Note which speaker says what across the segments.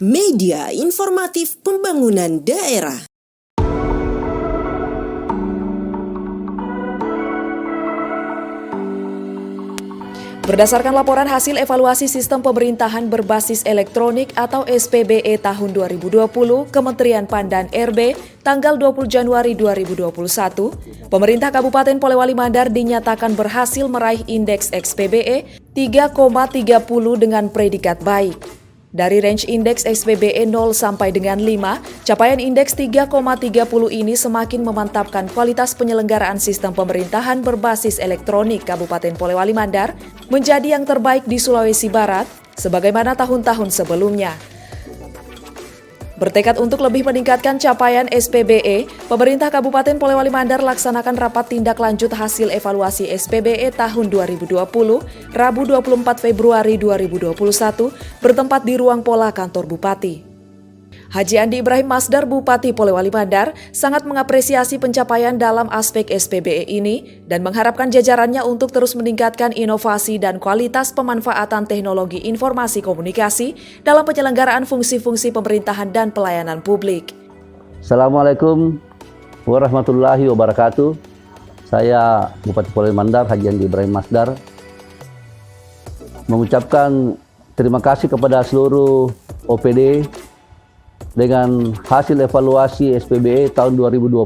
Speaker 1: Media Informatif Pembangunan Daerah. Berdasarkan laporan hasil evaluasi sistem pemerintahan berbasis elektronik atau SPBE tahun 2020 Kementerian PAN dan RB tanggal 20 Januari 2021, pemerintah Kabupaten Polewali Mandar dinyatakan berhasil meraih indeks SPBE 3,30 dengan predikat baik. Dari range indeks SPBE 0 sampai dengan 5, capaian indeks 3,30 ini semakin memantapkan kualitas penyelenggaraan sistem pemerintahan berbasis elektronik Kabupaten Polewali Mandar menjadi yang terbaik di Sulawesi Barat, sebagaimana tahun-tahun sebelumnya. Bertekad untuk lebih meningkatkan capaian SPBE, pemerintah Kabupaten Polewali Mandar laksanakan rapat tindak lanjut hasil evaluasi SPBE tahun 2020, Rabu 24 Februari 2021, bertempat di ruang pola kantor Bupati. Haji Andi Ibrahim Masdar Bupati Polewali Mandar sangat mengapresiasi pencapaian dalam aspek SPBE ini dan mengharapkan jajarannya untuk terus meningkatkan inovasi dan kualitas pemanfaatan teknologi informasi komunikasi dalam penyelenggaraan fungsi-fungsi pemerintahan dan pelayanan publik.
Speaker 2: Assalamualaikum warahmatullahi wabarakatuh. Saya Bupati Polewali Mandar Haji Andi Ibrahim Masdar mengucapkan terima kasih kepada seluruh OPD dengan hasil evaluasi SPBE tahun 2020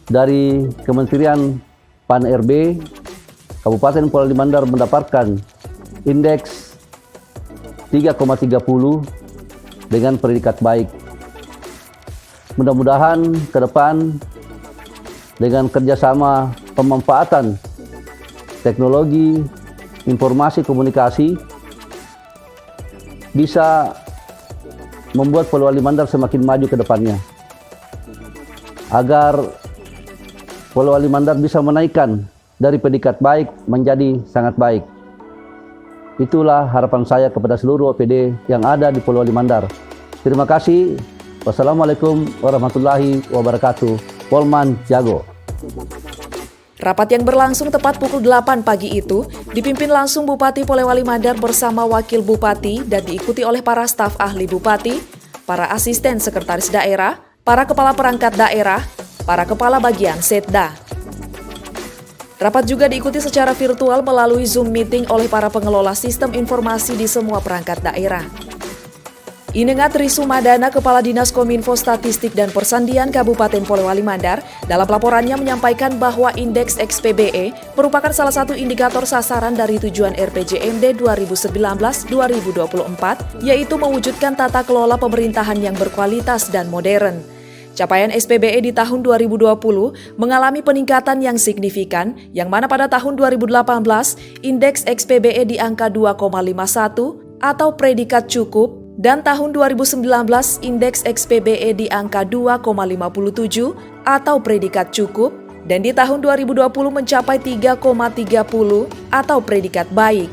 Speaker 2: dari Kementerian PAN RB, Kabupaten Polewali Mandar mendapatkan indeks 3,30 dengan predikat baik. Mudah-mudahan ke depan dengan kerjasama pemanfaatan teknologi informasi komunikasi bisa membuat Polewali Mandar semakin maju ke depannya, agar Polewali Mandar bisa menaikkan dari predikat baik menjadi sangat baik. Itulah harapan saya kepada seluruh OPD yang ada di Polewali Mandar. Terima kasih. Wassalamualaikum warahmatullahi wabarakatuh. Polman Jago.
Speaker 1: Rapat yang berlangsung tepat pukul 8 pagi itu dipimpin langsung Bupati Polewali Mandar bersama Wakil Bupati dan diikuti oleh para staf ahli Bupati, para asisten sekretaris daerah, para kepala perangkat daerah, para kepala bagian Setda. Rapat juga diikuti secara virtual melalui Zoom meeting oleh para pengelola sistem informasi di semua perangkat daerah. Inengat Risumadana, Kepala Dinas Kominfo Statistik dan Persandian Kabupaten Polewali Mandar, dalam laporannya menyampaikan bahwa indeks XPBE merupakan salah satu indikator sasaran dari tujuan RPJMD 2019-2024, yaitu mewujudkan tata kelola pemerintahan yang berkualitas dan modern. Capaian SPBE di tahun 2020 mengalami peningkatan yang signifikan, yang mana pada tahun 2018, indeks XPBE di angka 2,51 atau predikat cukup, dan tahun 2019 indeks XPBE di angka 2,57 atau predikat cukup, dan di tahun 2020 mencapai 3,30 atau predikat baik.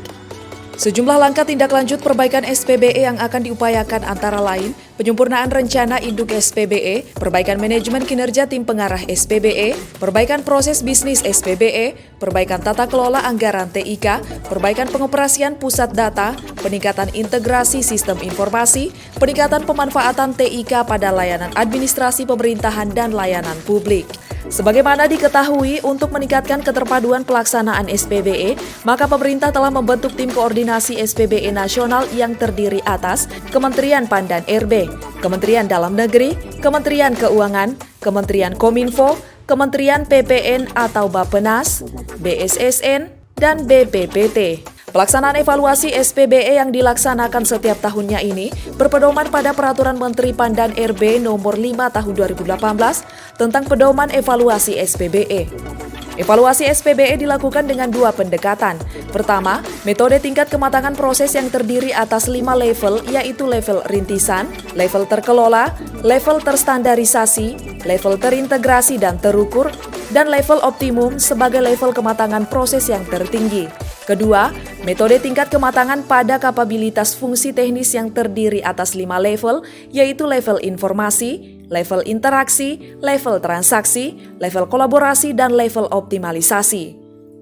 Speaker 1: Sejumlah langkah tindak lanjut perbaikan SPBE yang akan diupayakan antara lain penyempurnaan rencana induk SPBE, perbaikan manajemen kinerja tim pengarah SPBE, perbaikan proses bisnis SPBE, perbaikan tata kelola anggaran TIK, perbaikan pengoperasian pusat data, peningkatan integrasi sistem informasi, peningkatan pemanfaatan TIK pada layanan administrasi pemerintahan dan layanan publik. Sebagaimana diketahui, untuk meningkatkan keterpaduan pelaksanaan SPBE, maka pemerintah telah membentuk tim koordinasi SPBE nasional yang terdiri atas Kementerian PAN dan RB, Kementerian Dalam Negeri, Kementerian Keuangan, Kementerian Kominfo, Kementerian PPN atau Bappenas, BSSN, dan BPPT. Pelaksanaan evaluasi SPBE yang dilaksanakan setiap tahunnya ini berpedoman pada Peraturan Menteri PAN dan RB Nomor 5 Tahun 2018 tentang pedoman evaluasi SPBE. Evaluasi SPBE dilakukan dengan dua pendekatan. Pertama, metode tingkat kematangan proses yang terdiri atas 5 level, yaitu level rintisan, level terkelola, level terstandarisasi, level terintegrasi dan terukur, dan level optimum sebagai level kematangan proses yang tertinggi. Kedua, metode tingkat kematangan pada kapabilitas fungsi teknis yang terdiri atas 5 level, yaitu level informasi, level interaksi, level transaksi, level kolaborasi, dan level optimalisasi.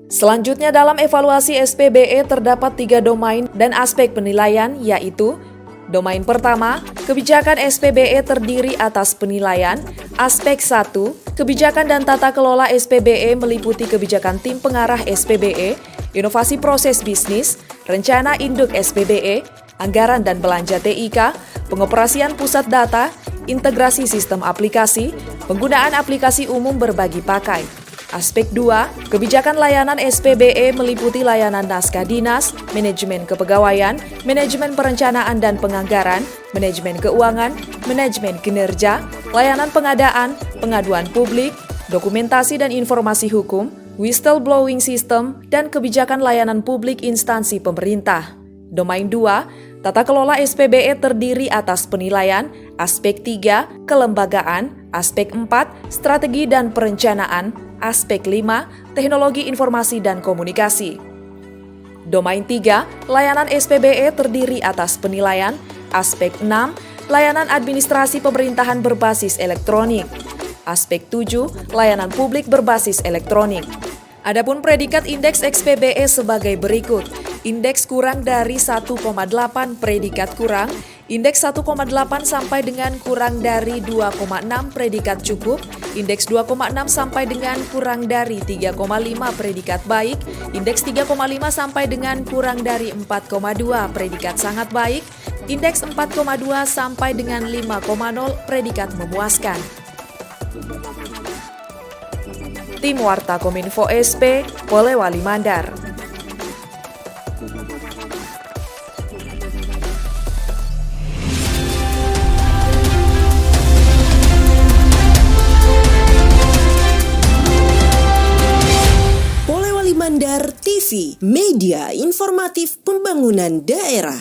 Speaker 1: Selanjutnya dalam evaluasi SPBE terdapat 3 domain dan aspek penilaian, yaitu Domain pertama, kebijakan SPBE terdiri atas penilaian. Aspek 1, kebijakan dan tata kelola SPBE meliputi kebijakan tim pengarah SPBE, inovasi proses bisnis, rencana induk SPBE, anggaran dan belanja TIK, pengoperasian pusat data, integrasi sistem aplikasi, penggunaan aplikasi umum berbagi pakai. Aspek 2, kebijakan layanan SPBE meliputi layanan naskah dinas, manajemen kepegawaian, manajemen perencanaan dan penganggaran, manajemen keuangan, manajemen kinerja, layanan pengadaan, pengaduan publik, dokumentasi dan informasi hukum, whistleblowing system, dan kebijakan layanan publik instansi pemerintah. Domain 2, tata kelola SPBE terdiri atas penilaian. Aspek 3, kelembagaan. Aspek 4, strategi dan perencanaan. Aspek 5, teknologi informasi dan komunikasi. Domain 3, layanan SPBE terdiri atas penilaian. Aspek 6, layanan administrasi pemerintahan berbasis elektronik. Aspek 7, layanan publik berbasis elektronik. Adapun predikat indeks SPBE sebagai berikut. Indeks kurang dari 1,8 predikat kurang, indeks 1,8 sampai dengan kurang dari 2,6 predikat cukup, indeks 2,6 sampai dengan kurang dari 3,5 predikat baik, indeks 3,5 sampai dengan kurang dari 4,2 predikat sangat baik, indeks 4,2 sampai dengan 5,0 predikat memuaskan. Tim Warta Kominfo SP, Polewali Mandar.
Speaker 3: Polewali Mandar TV, media informatif pembangunan daerah.